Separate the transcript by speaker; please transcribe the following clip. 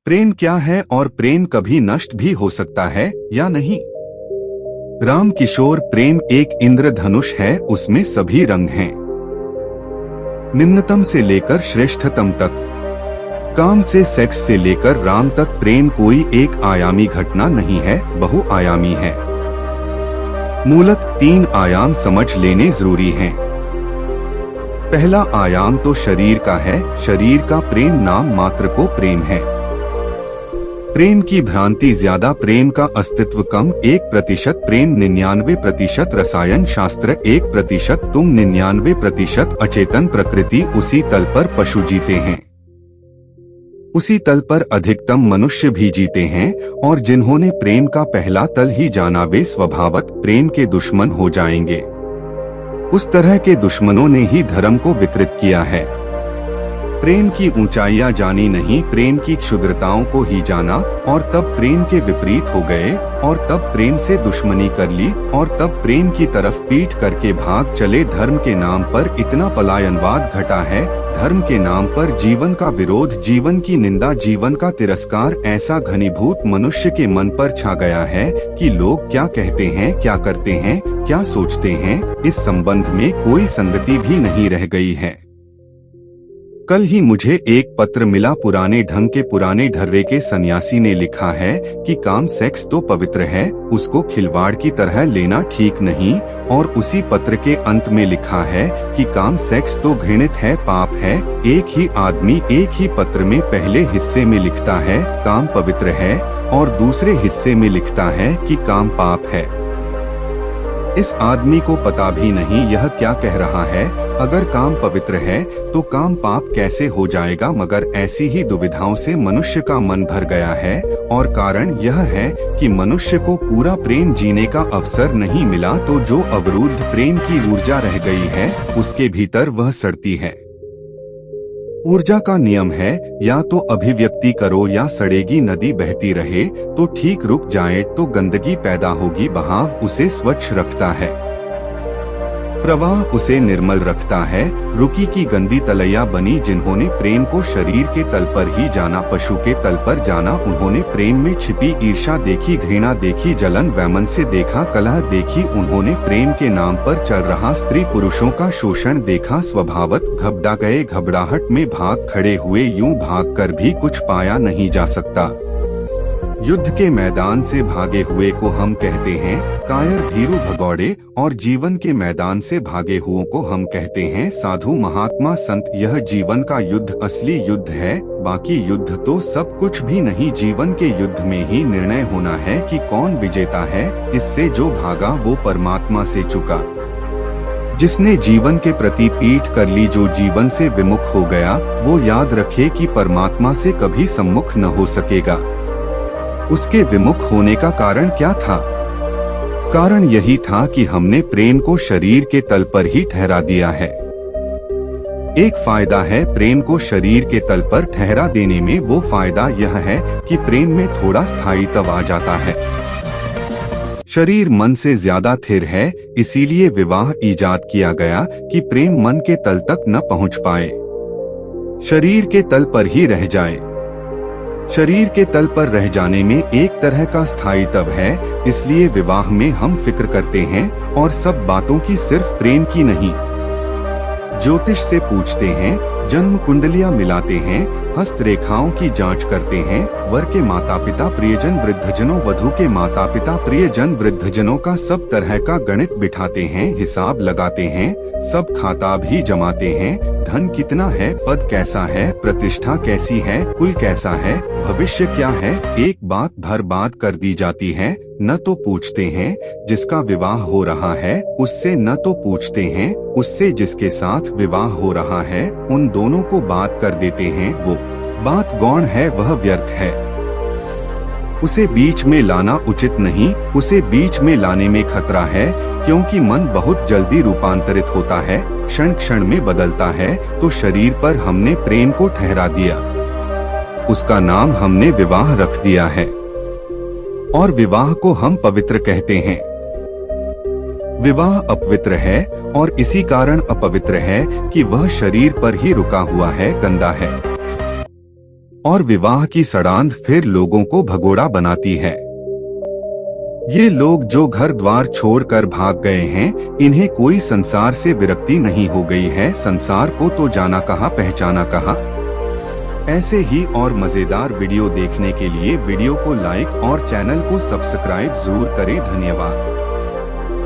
Speaker 1: प्रेम क्या है और प्रेम कभी नष्ट भी हो सकता है या नहीं? राम किशोर, प्रेम एक इंद्रधनुष है, उसमें सभी रंग हैं, निम्नतम से लेकर श्रेष्ठतम तक। काम से सेक्स से लेकर राम तक प्रेम कोई एक आयामी घटना नहीं है, बहुआयामी है। मूलत 3 आयाम समझ लेने जरूरी हैं। पहला आयाम तो शरीर का है, शरीर का प्रेम नाम मात्र को प्रेम है। प्रेम की भ्रांति ज्यादा, प्रेम का अस्तित्व कम। 1% प्रेम, 99% रसायन शास्त्र, 1% तुम, 99% अचेतन प्रकृति। उसी तल पर पशु जीते हैं, उसी तल पर अधिकतम मनुष्य भी जीते हैं, और जिन्होंने प्रेम का पहला तल ही जाना वे स्वभावत प्रेम के दुश्मन हो जाएंगे। उस तरह के दुश्मनों ने ही धर्म को विकृत किया है। प्रेम की ऊंचाइयां जानी नहीं, प्रेम की क्षुद्रताओं को ही जाना, और तब प्रेम के विपरीत हो गए, और तब प्रेम से दुश्मनी कर ली, और तब प्रेम की तरफ पीठ करके भाग चले। धर्म के नाम पर इतना पलायनवाद घटा है, धर्म के नाम पर जीवन का विरोध, जीवन की निंदा, जीवन का तिरस्कार ऐसा घनीभूत मनुष्य के मन पर छा गया है कि लोग क्या कहते हैं, क्या करते हैं, क्या सोचते हैं, इस संबंध में कोई संगति भी नहीं रह गई है। कल ही मुझे एक पत्र मिला, पुराने ढंग के पुराने ढर्रे के सन्यासी ने लिखा है कि काम सेक्स तो पवित्र है, उसको खिलवाड़ की तरह लेना ठीक नहीं। और उसी पत्र के अंत में लिखा है कि काम सेक्स तो घृणित है, पाप है। एक ही आदमी एक ही पत्र में पहले हिस्से में लिखता है काम पवित्र है, और दूसरे हिस्से में लिखता है कि काम पाप है। इस आदमी को पता भी नहीं यह क्या कह रहा है। अगर काम पवित्र है तो काम पाप कैसे हो जाएगा? मगर ऐसी ही दुविधाओं से मनुष्य का मन भर गया है, और कारण यह है कि मनुष्य को पूरा प्रेम जीने का अवसर नहीं मिला, तो जो अवरुद्ध प्रेम की ऊर्जा रह गई है उसके भीतर वह सड़ती है। ऊर्जा का नियम है, या तो अभिव्यक्ति करो या सड़ेगी नदी बहती रहे। तो ठीक रुक जाए तो गंदगी पैदा होगी, बहाव उसे स्वच्छ रखता है, प्रवाह उसे निर्मल रखता है। रुकी की गंदी तलैया बनी जिन्होंने प्रेम को शरीर के तल पर ही जाना, पशु के तल पर जाना। उन्होंने प्रेम में छिपी ईर्ष्या देखी, घृणा देखी, जलन वैमन से देखा, कलह देखी। उन्होंने प्रेम के नाम पर चल रहा स्त्री पुरुषों का शोषण देखा। स्वभावत घबरा गए, घबराहट में भाग खड़े हुए, यूं भाग कर भी कुछ पाया नहीं जा सकता। युद्ध के मैदान से भागे हुए को हम कहते हैं कायर, भीरू, भगौड़े, और जीवन के मैदान से भागे हुओं को हम कहते हैं साधु, महात्मा, संत। यह जीवन का युद्ध असली युद्ध है, बाकी युद्ध तो सब कुछ भी नहीं। जीवन के युद्ध में ही निर्णय होना है कि कौन विजेता है। इससे जो भागा वो परमात्मा से चुका। जिसने जीवन के प्रति पीठ कर ली, जो जीवन से विमुख हो गया, वो याद रखे कि परमात्मा से कभी सम्मुख न हो सकेगा। उसके विमुख होने का कारण क्या था? कारण यही था कि हमने प्रेम को शरीर के तल पर ही ठहरा दिया है। एक फायदा है प्रेम को शरीर के तल पर ठहरा देने में, वो फायदा यह है कि प्रेम में थोड़ा स्थायित्व आ जाता है। शरीर मन से ज्यादा स्थिर है, इसीलिए विवाह इजाद किया गया कि प्रेम मन के तल तक न पहुंच पाए, शरीर के तल पर ही रह जाए। शरीर के तल पर रह जाने में एक तरह का स्थायित्व है, इसलिए विवाह में हम फिक्र करते हैं, और सब बातों की, सिर्फ प्रेम की नहीं। ज्योतिष से पूछते हैं, जन्म कुंडलियां मिलाते हैं, हस्त रेखाओं की जांच करते हैं, वर के माता पिता, प्रियजन, वृद्धजनों, वधू के माता पिता, प्रियजन, वृद्धजनों का सब तरह का गणित बिठाते हैं, हिसाब लगाते हैं, सब खाता भी जमाते हैं। धन कितना है, पद कैसा है, प्रतिष्ठा कैसी है, कुल कैसा है, भविष्य क्या है, एक बात भर बात कर दी जाती है। न तो पूछते हैं जिसका विवाह हो रहा है उससे, न तो पूछते हैं उससे जिसके साथ विवाह हो रहा है, उन दोनों को बात कर देते हैं। वो बात गौण है, वह व्यर्थ है, उसे बीच में लाना उचित नहीं। उसे बीच में लाने में खतरा है, क्योंकि मन बहुत जल्दी रूपांतरित होता है, क्षण क्षण में बदलता है। तो शरीर पर हमने प्रेम को ठहरा दिया, उसका नाम हमने विवाह रख दिया है, और विवाह को हम पवित्र कहते हैं। विवाह अपवित्र है, और इसी कारण अपवित्र है कि वह शरीर पर ही रुका हुआ है, गंदा है। और विवाह की सड़ांध फिर लोगों को भगोड़ा बनाती है। ये लोग जो घर द्वार छोड़कर भाग गए हैं, इन्हें कोई संसार से विरक्ति नहीं हो गई है। संसार को तो जाना कहाँ, पहचाना कहाँ। ऐसे ही और मजेदार वीडियो देखने के लिए वीडियो को लाइक और चैनल को सब्सक्राइब जरूर करें। धन्यवाद।